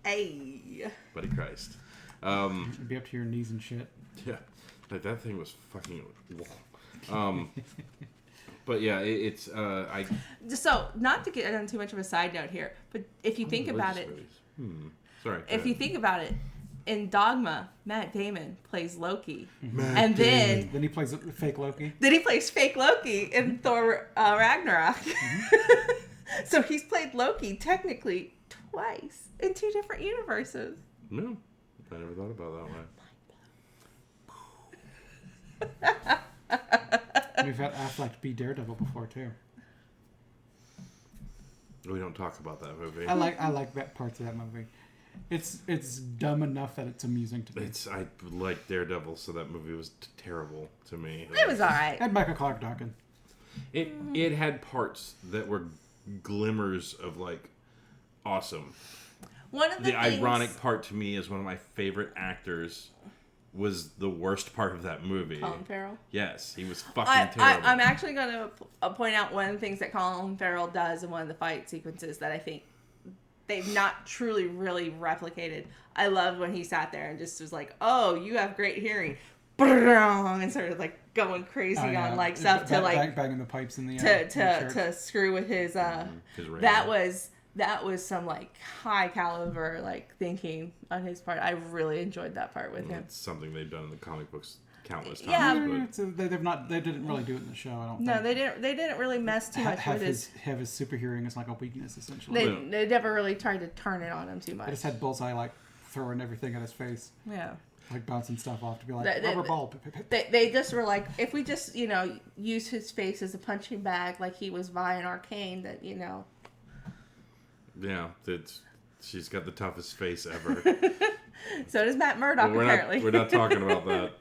Hey. Buddy Christ. It'd be up to your knees and shit. Yeah. Like, that thing was fucking... but yeah, it's... So, not to get on too much of a side note here, but if you think about it... Sorry. If you think about it, in Dogma, Matt Damon plays Loki. Then he plays fake Loki. Then he plays fake Loki in Thor Ragnarok. So he's played Loki technically twice in 2 different universes. No, I never thought about that way. We've had Affleck be Daredevil before too. We don't talk about that movie. I like that parts of that movie. It's dumb enough that it's amusing to me. I like Daredevil, so that movie was terrible to me. It was alright. And Michael Clark Duncan. It had parts that were glimmers of like awesome. One of the ironic part to me is one of my favorite actors was the worst part of that movie. Colin Farrell? Yes, he was fucking terrible. I'm actually going to point out one of the things that Colin Farrell does in one of the fight sequences that I think they've not truly really replicated. I loved when he sat there and just was like, "Oh, you have great hearing," and started like going crazy on like stuff to like banging the pipes in the to screw with his that was some like high caliber like thinking on his part. I really enjoyed that part with him. It's something they've done in the comic books countless times. Yeah, they didn't really do it in the show. I don't. No, think. They didn't really mess too much with his super hearing as like a weakness essentially. They never really tried to turn it on him too much. They just had Bullseye like throwing everything at his face. Yeah. Like bouncing stuff off to be like rubber ball. They just were like, if we just use his face as a punching bag like he was Vi in Arcane, that Yeah, she's got the toughest face ever. So does Matt Murdock, apparently. We're not talking about that.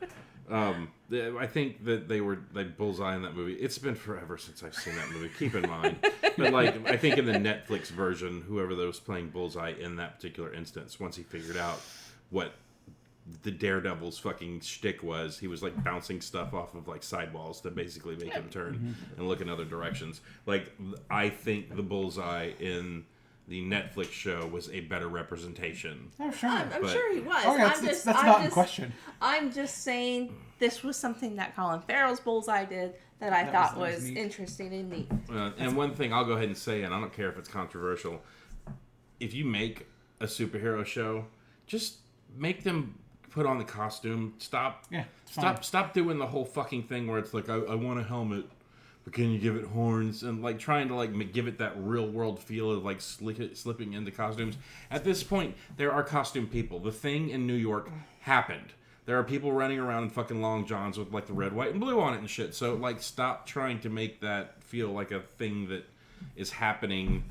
I think that they were like Bullseye in that movie. It's been forever since I've seen that movie. Keep in mind, but like I think in the Netflix version, whoever that was playing Bullseye in that particular instance, once he figured out what the Daredevil's fucking shtick was, he was like bouncing stuff off of like sidewalls to basically make him turn and look in other directions. Like I think the Bullseye in the Netflix show was a better representation. Oh, sure. I'm sure he was. Oh, yeah, that's not in question. I'm just saying this was something that Colin Farrell's Bullseye did that I thought was interesting and neat. And one thing I'll go ahead and say, and I don't care if it's controversial, if you make a superhero show, just make them put on the costume. Stop doing the whole fucking thing where it's like, I want a helmet, but can you give it horns? And like trying to like give it that real world feel of like slipping into costumes. At this point, there are costume people. The Thing in New York happened. There are people running around in fucking long johns with like the red, white, and blue on it and shit. So like stop trying to make that feel like a thing that is happening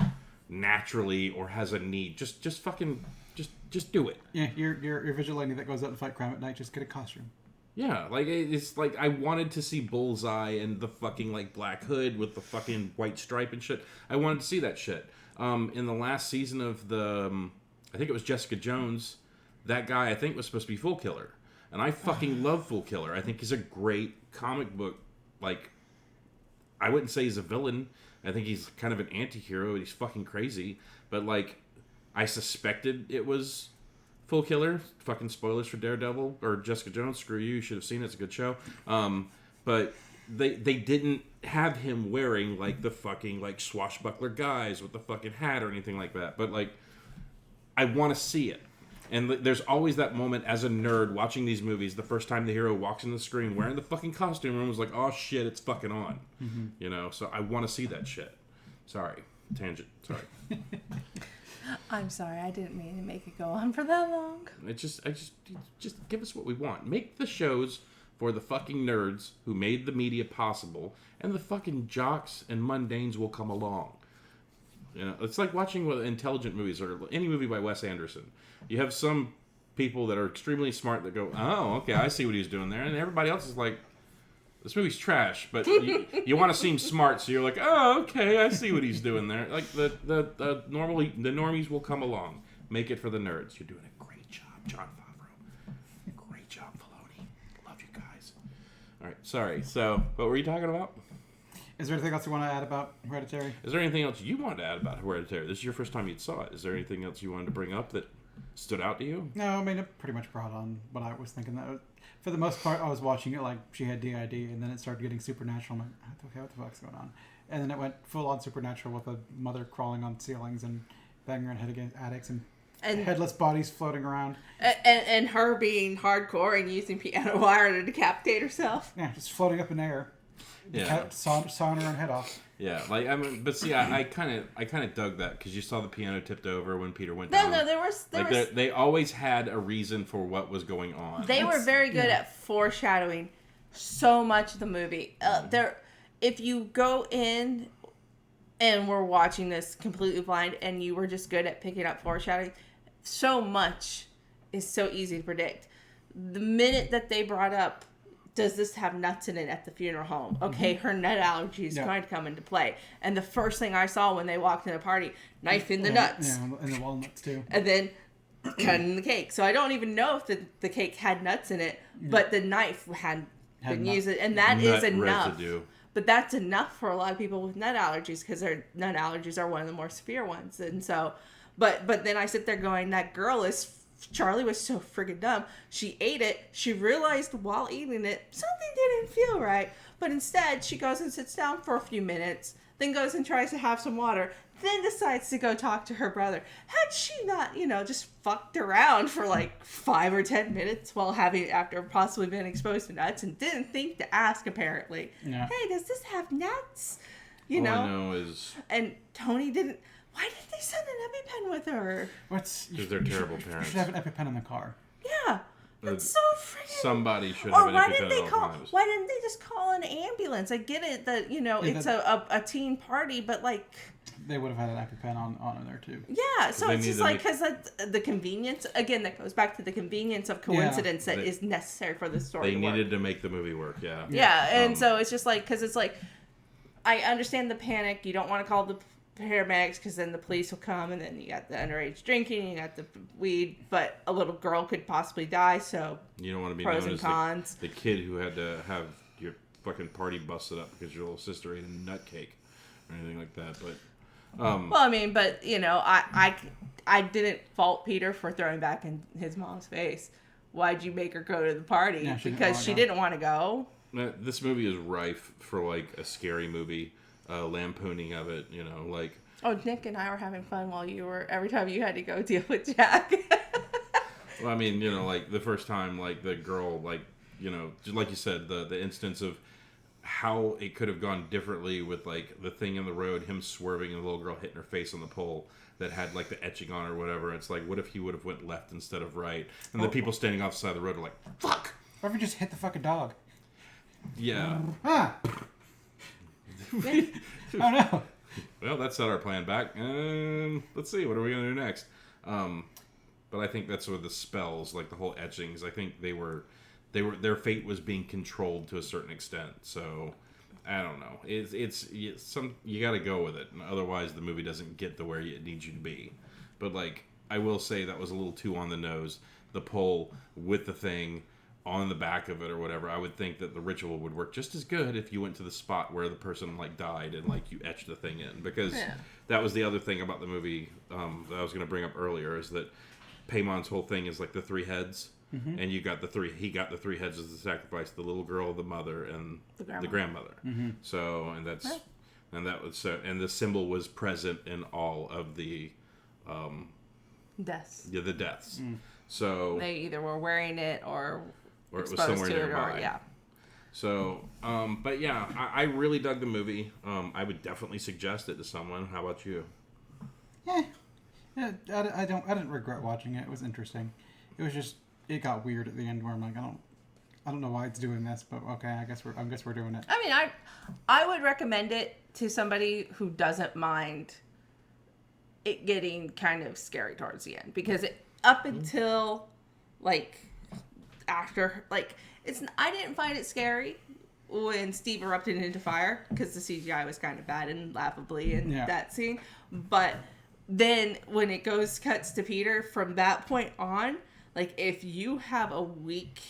naturally or has a need. Just fucking just do it. Yeah, you're a vigilante that goes out and fight crime at night. Just get a costume. Yeah, like it's like I wanted to see Bullseye and the fucking like black hood with the fucking white stripe and shit. I wanted to see that shit. In the last season of I think it was Jessica Jones, that guy I think was supposed to be Fool Killer, and I fucking love Fool Killer. I think he's a great comic book. Like, I wouldn't say he's a villain. I think he's kind of an anti-hero. He's fucking crazy, but like, I suspected it was Fool Killer. Fucking spoilers for Daredevil or Jessica Jones. Screw you. You should have seen it. It's a good show. But they didn't have him wearing like the fucking like swashbuckler guys with the fucking hat or anything like that. But like, I want to see it. And there's always that moment as a nerd watching these movies. The first time the hero walks in the screen wearing the fucking costume, and was like, "Oh shit, it's fucking on." Mm-hmm. So I want to see that shit. Sorry, tangent. Sorry. I'm sorry, I didn't mean to make it go on for that long. Just give us what we want. Make the shows for the fucking nerds who made the media possible, and the fucking jocks and mundanes will come along. It's like watching intelligent movies or any movie by Wes Anderson. You have some people that are extremely smart that go, "Oh, okay, I see what he's doing there," and everybody else is like, "This movie's trash," but you want to seem smart, so you're like, "Oh, okay, I see what he's doing there." Like normally the normies will come along. Make it for the nerds. You're doing a great job, Jon Favreau. Great job, Filoni. Love you guys. All right, sorry. So, what were you talking about? Is there anything else you want to add about Hereditary? Is there anything else you wanted to add about Hereditary? This is your first time you saw it. Is there anything else you wanted to bring up that stood out to you? No, I mean, it pretty much brought on what I was thinking. For the most part, I was watching it like she had DID, and then it started getting supernatural. I'm like, okay, what the fuck's going on? And then it went full-on supernatural with a mother crawling on ceilings and banging her head against attics and headless bodies floating around. And her being hardcore and using piano wire to decapitate herself. Yeah, just floating up in the air. Yeah, sawing her own head off. Yeah, like I mean, but see, I kind of dug that because you saw the piano tipped over when Peter went down. No, they always had a reason for what was going on. They were very good at foreshadowing so much of the movie. If you go in and we're watching this completely blind, and you were just good at picking up foreshadowing. So much is so easy to predict. The minute that they brought up, does this have nuts in it at the funeral home? Okay, her nut allergy is going to come into play. And the first thing I saw when they walked in the party, knife in the nuts. Yeah, and the walnuts too. And then cutting the cake. So I don't even know if the cake had nuts in it, but the knife had been used. And that is enough. Residue. But that's enough for a lot of people with nut allergies, because their nut allergies are one of the more severe ones. And so, but then I sit there going, that girl Charlie was so friggin' dumb. She ate it. She realized while eating it, something didn't feel right. But instead, she goes and sits down for a few minutes, then goes and tries to have some water, then decides to go talk to her brother. Had she not, just fucked around for like 5 or 10 minutes after possibly being exposed to nuts, and didn't think to ask, apparently, hey, does this have nuts? All I know is... And Tony didn't... Why didn't they send an EpiPen with her? Because they're terrible parents. You should have an EpiPen in the car. Yeah. That's so freaking... Somebody should have an EpiPen at all times. Why didn't they just call an ambulance? I get it that, it's a teen party, but like... They would have had an EpiPen on there too. Yeah, so it's just like, because the convenience, again, that goes back to the convenience of coincidence that is necessary for the story to work. They needed to make the movie work, yeah. Yeah, and so it's just like, because it's like, I understand the panic. You don't want to call the paramedics, because then the police will come, and then you got the underage drinking, you got the weed, but a little girl could possibly die, so you don't want to be pros known and as cons. The kid who had to have your fucking party busted up because your little sister ate a nut cake or anything like that. But well, I mean, but I didn't fault Peter for throwing back in his mom's face. Why'd you make her go to the party? Yeah, because she didn't want to go. This movie is rife for like a scary movie. Lampooning of it, like... Oh, Nick and I were having fun while every time you had to go deal with Jack. Well, I mean, like, the first time, like, the girl, like, just like you said, the instance of how it could have gone differently with, like, the thing in the road, him swerving and the little girl hitting her face on the pole that had, like, the etching on or whatever. It's like, what if he would have went left instead of right? And the people standing off the side of the road are like, fuck! Or if you just hit the fucking dog. Yeah. Oh no. Well, that's not our plan back. Let's see, what are we gonna do next? But I think that's where the spells, like the whole etchings, I think their fate was being controlled to a certain extent. So I don't know. It's you got to go with it, otherwise the movie doesn't get to where it needs you to be. But like, I will say that was a little too on the nose. The pole with the thing on the back of it or whatever. I would think that the ritual would work just as good if you went to the spot where the person like died and like you etched the thing in, because that was the other thing about the movie that I was going to bring up earlier, is that Piemons' whole thing is like the 3 heads, and he got the 3 heads as the sacrifice: the little girl, the mother, and the grandmother. So, and that was so, and the symbol was present in all of the deaths. Yeah, the deaths. So they either were wearing it or it was somewhere nearby. Yeah. So, but yeah, I really dug the movie. I would definitely suggest it to someone. How about you? Yeah, I didn't regret watching it. It was interesting. It was just, it got weird at the end where I'm like, I don't know why it's doing this, but okay, I guess we're doing it. I mean, I would recommend it to somebody who doesn't mind it getting kind of scary towards the end, because up until like after, like, I didn't find it scary when Steve erupted into fire, because the CGI was kind of bad and laughably in that scene. But then when it cuts to Peter, from that point on, like, if you have a weakness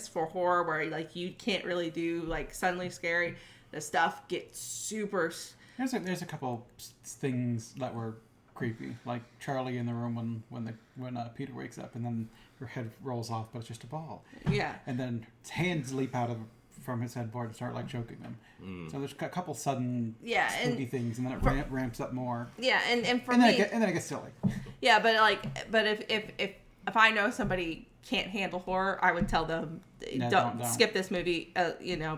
for horror where like you can't really do like suddenly scary, the stuff gets super. There's a couple things that were creepy, like Charlie in the room when Peter wakes up and then her head rolls off, but it's just a ball. Yeah. And then his hands leap out from his headboard and start like choking them. So there's a couple sudden spooky things, and then it ramps up more. Yeah, and then it gets silly. Yeah, but if I know somebody can't handle horror, I would tell them don't skip this movie,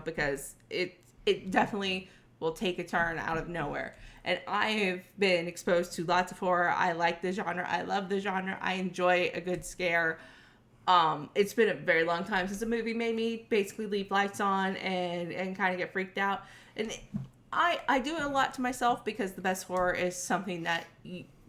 because it definitely will take a turn out of nowhere. And I have been exposed to lots of horror. I like the genre. I love the genre. I enjoy a good scare. It's been a very long time since a movie made me basically leave lights on and kind of get freaked out. And I do a lot to myself because the best horror is something that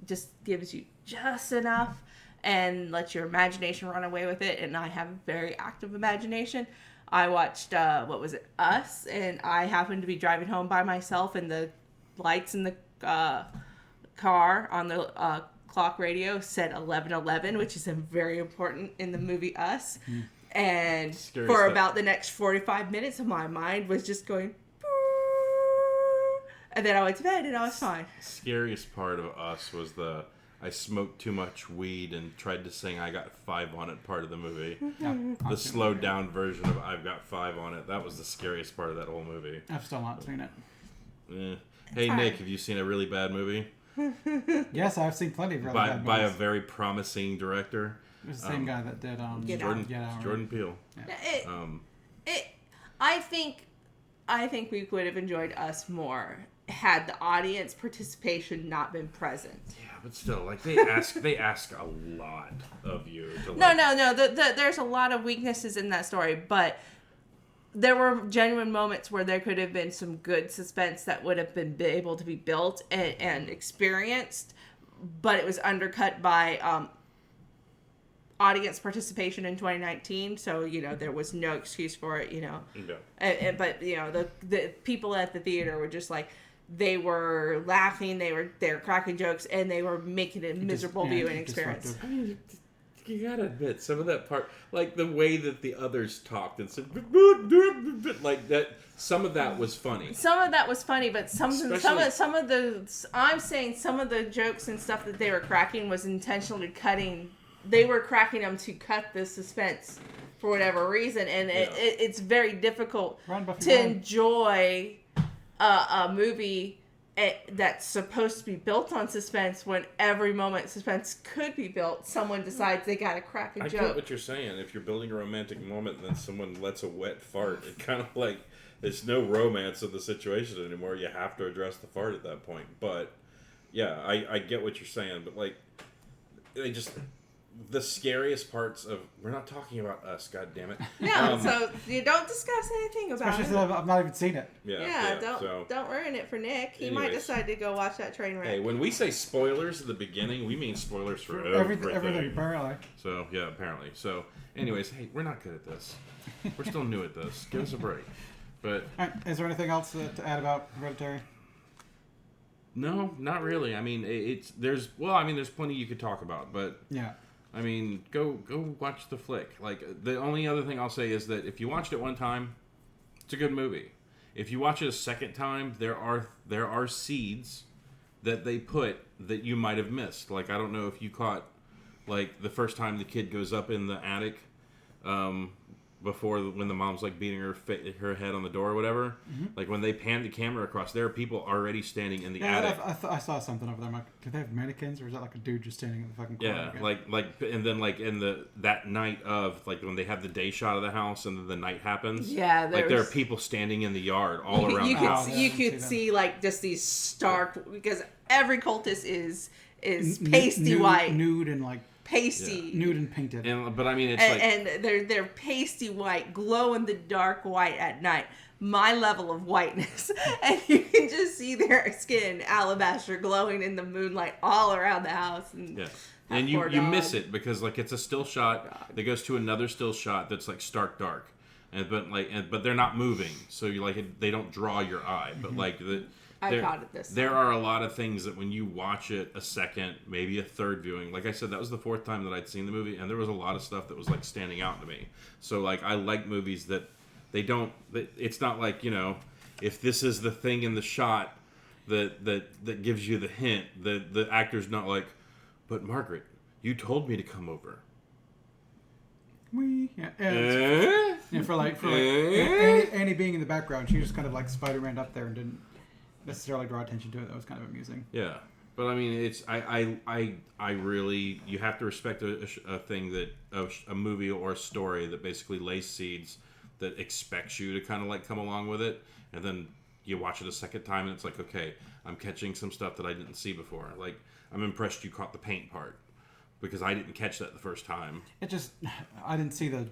just gives you just enough and lets your imagination run away with it. And I have a very active imagination. I watched, Us, and I happened to be driving home by myself, and the lights in the car on the clock radio said 11:11, which is very important in the movie Us. Mm. And scary for stuff. About the next 45 minutes of my mind was just going, and then I went to bed and I was fine. Scariest part of Us was I smoked too much weed and tried to sing I Got 5 on It part of the movie. Yeah, the slowed down version of I've Got 5 on It. That was the scariest part of that whole movie. I've still not seen it. Hey, Nick, have you seen a really bad movie? Yes, I've seen plenty of really bad movies. By a very promising director. It was the same guy that did Jordan Peele. Yeah. I think we would have enjoyed Us more had the audience participation not been present. Yeah, but still, like they ask a lot of you. To No. There's a lot of weaknesses in that story, but there were genuine moments where there could have been some good suspense that would have been able to be built and experienced, but it was undercut by audience participation in 2019. So there was no excuse for it. No. But the people at the theater were just like. They were laughing, they were cracking jokes, and they were making a miserable viewing experience. I mean, you gotta admit, some of that part, like the way that the others talked and said, like that, some of that was funny. Some of that was funny, but some of the jokes and stuff that they were cracking was intentionally cutting. They were cracking them to cut the suspense for whatever reason, and it's very difficult to enjoy a movie that's supposed to be built on suspense when every moment suspense could be built. Someone decides they gotta crack a joke. I get what you're saying. If you're building a romantic moment and then someone lets a wet fart, it kind of like there's no romance in the situation anymore. You have to address the fart at that point. But yeah, I get what you're saying. But like they just the scariest parts of we're not talking about Us, god damn it. No, so you don't discuss anything about it. Especially I've not even seen it. Yeah, don't ruin it for Nick. He might decide to go watch that train wreck. Hey, when we say spoilers at the beginning, we mean spoilers for everything. Apparently. So yeah, apparently. So anyways, hey, we're not good at this. We're still new at this. Give us a break. But is there anything else to add about Hereditary? No, not really. I mean, there's plenty you could talk about, but yeah. I mean, go watch the flick. Like, the only other thing I'll say is that if you watched it one time, it's a good movie. If you watch it a second time, there are seeds that they put that you might have missed. Like, I don't know if you caught, like, the first time the kid goes up in the attic, when the mom's like beating her head on the door or whatever, like when they pan the camera across, there are people already standing in the attic. I saw something over there. I'm like, do they have mannequins or is that like a dude just standing in the fucking corner? Yeah, like, and then like in that night of like when they have the day shot of the house and then the night happens. Yeah, there are people standing in the yard all around the house. You could see like just these stark because every cultist is pasty white, nude and like. Pasty, nude and painted, but I mean, it's and they're pasty white, glow in the dark white at night. My level of whiteness, and you can just see their skin, alabaster, glowing in the moonlight all around the house. And you miss it because like it's a still shot that goes to another still shot that's like stark dark, but they're not moving, so you like they don't draw your eye, but like the. I caught it this time. There are a lot of things that when you watch it a second, maybe a third viewing, like I said, that was the fourth time that I'd seen the movie, and there was a lot of stuff that was like standing out to me. So like I like movies that it's not like, if this is the thing in the shot that gives you the hint, the actor's not like, but Margaret, you told me to come over. For Annie being in the background, she just kind of like SpiderMan up there and didn't necessarily draw attention to it. That was kind of amusing. Yeah, but I mean, it's I really, you have to respect a thing that a movie or a story that basically lays seeds that expects you to kind of like come along with it, and then you watch it a second time and it's like, okay, I'm catching some stuff that I didn't see before. Like, I'm impressed you caught the paint part because I didn't catch that the first time. I didn't see the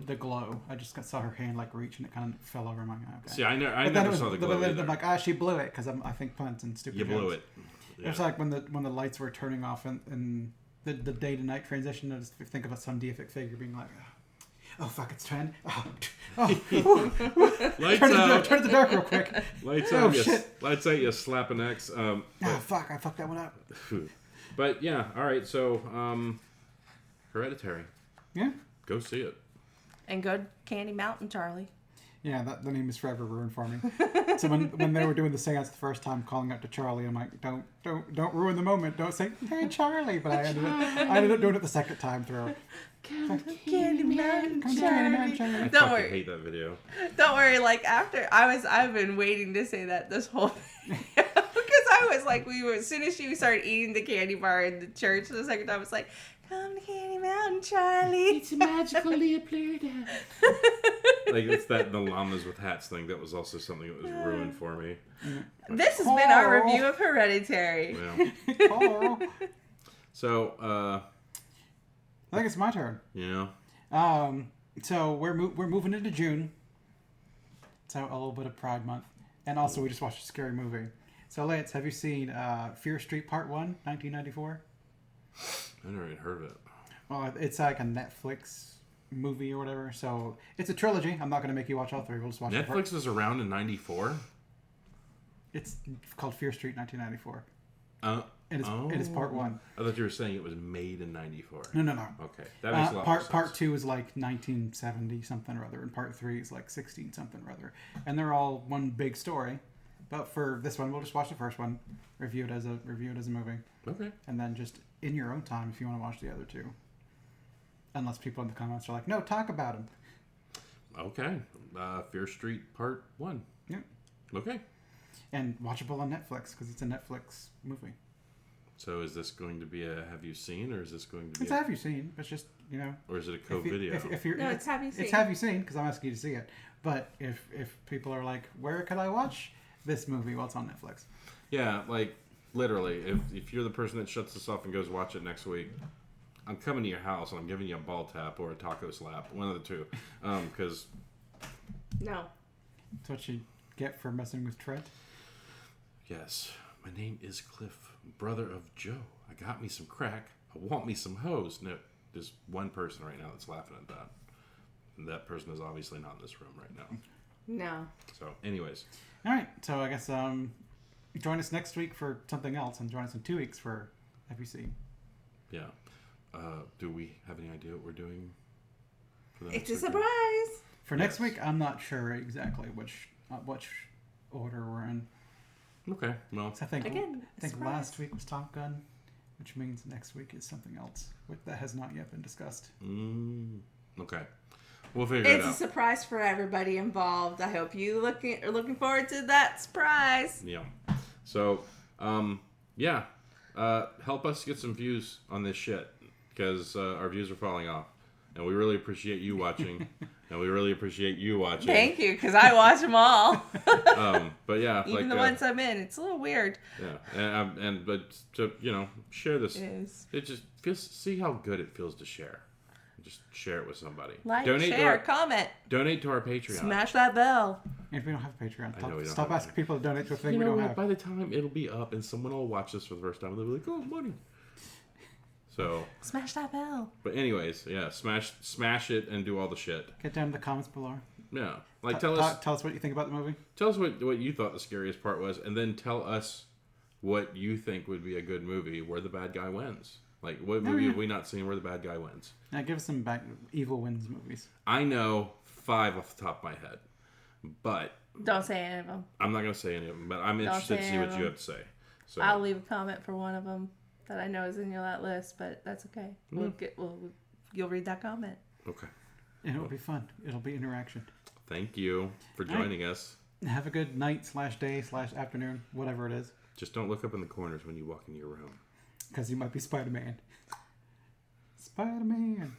the glow. I just saw her hand like reach and it kind of fell over. I'm like, okay. See, I never saw the glow either. I'm like, she blew it because I think punts and stupid. You blew it. Yeah. It's like when the lights were turning off and the day to night transition. I just think of some deific figure being like, oh fuck, it's 10. Lights out. Turn the dark real quick. Lights out. Shit. Lights out. You slap an X. Fuck! I fucked that one up. But yeah, all right. So, Hereditary. Yeah. Go see it. And go to Candy Mountain, Charlie. Yeah, the name is forever ruined for me. So when they were doing the seance the first time, calling out to Charlie, I'm like, don't ruin the moment. Don't say, hey Charlie. But I ended up doing it the second time through. Come to Candy Mountain, Charlie. I Don't worry. hate that video. Don't worry. Like after I've been waiting to say that this whole video because I was like, as soon as she started eating the candy bar in the church the second time, I was like, come to Candy Mountain, Charlie. It's a magical Leopoldo. Like it's that the llamas with hats thing. That was also something that was ruined for me. This has been our review of Hereditary. Yeah. So, I think it's my turn. Yeah. So we're moving into June. So a little bit of Pride Month, and also we just watched a scary movie. So Lance, have you seen Fear Street Part 1, 1994? I never even heard of it. Well, it's like a Netflix movie or whatever. So it's a trilogy. I'm not going to make you watch all three. We'll just watch Netflix was around in 94? It's called Fear Street 1994. And it's part 1. I thought you were saying it was made in 94. No. Okay. That makes a lot more sense. Part 2 is like 1970 something or other, and part 3 is like 16 something or other. And they're all one big story. But for this one, we'll just watch the first one, review it as a movie. Okay. And then just in your own time if you want to watch the other two. Unless people in the comments are like, no, talk about them. Okay. Fear Street Part 1. Yeah. Okay. And watchable on Netflix because it's a Netflix movie. So is this going to be a have you seen, or is this going to be It's have you seen. It's just, or is it a co-video? It's have you seen. It's have you seen because I'm asking you to see it. But if people are like, where could I watch this movie? Well, it's on Netflix. Yeah, like literally, if you're the person that shuts this off and goes watch it next week, I'm coming to your house and I'm giving you a ball tap or a taco slap, one of the two, because no, that's what you get for messing with Trent. Yes, my name is Cliff, brother of Joe. I got me some crack. I want me some hoes. No, there's one person right now that's laughing at that. And that person is obviously not in this room right now. No. So, anyways. All right. So I guess join us next week for something else, and join us in 2 weeks for FEC. Yeah. Do we have any idea what we're doing for that? It's a surprise. For next week, I'm not sure exactly which order we're in. Okay. Well, so I think last week was Top Gun, which means next week is something else that has not yet been discussed. Okay. We'll figure it out. It's a surprise for everybody involved. I hope you are looking forward to that surprise. Yeah. So, help us get some views on this shit because our views are falling off, and we really appreciate you watching. And we really appreciate you watching. Thank you, because I watch them all. But yeah, even the ones I'm in, it's a little weird. Yeah, but to share this, it just see how good it feels to share. Just share it with somebody. Comment. Donate to our Patreon. Smash that bell. If we don't have a Patreon, stop asking people to donate to a thing we don't have. By the time it'll be up and someone will watch this for the first time, they'll be like, "Oh, money." So smash that bell. But anyways, yeah, smash it and do all the shit. Get down in the comments below. Yeah, tell us what you think about the movie. Tell us what you thought the scariest part was, and then tell us what you think would be a good movie where the bad guy wins. Like, what movie have we not seen where the bad guy wins? Now, give us some evil wins movies. I know 5 off the top of my head, but don't say any of them. I'm not going to say any of them, but I'm interested to see what you have to say. So I'll leave a comment for one of them that I know is in that list, but that's okay. You'll read that comment. Okay. And it'll be fun. It'll be interaction. Thank you for joining us. Have a good night / day / afternoon, whatever it is. Just don't look up in the corners when you walk into your room. Because you might be Spider-Man. Spider-Man.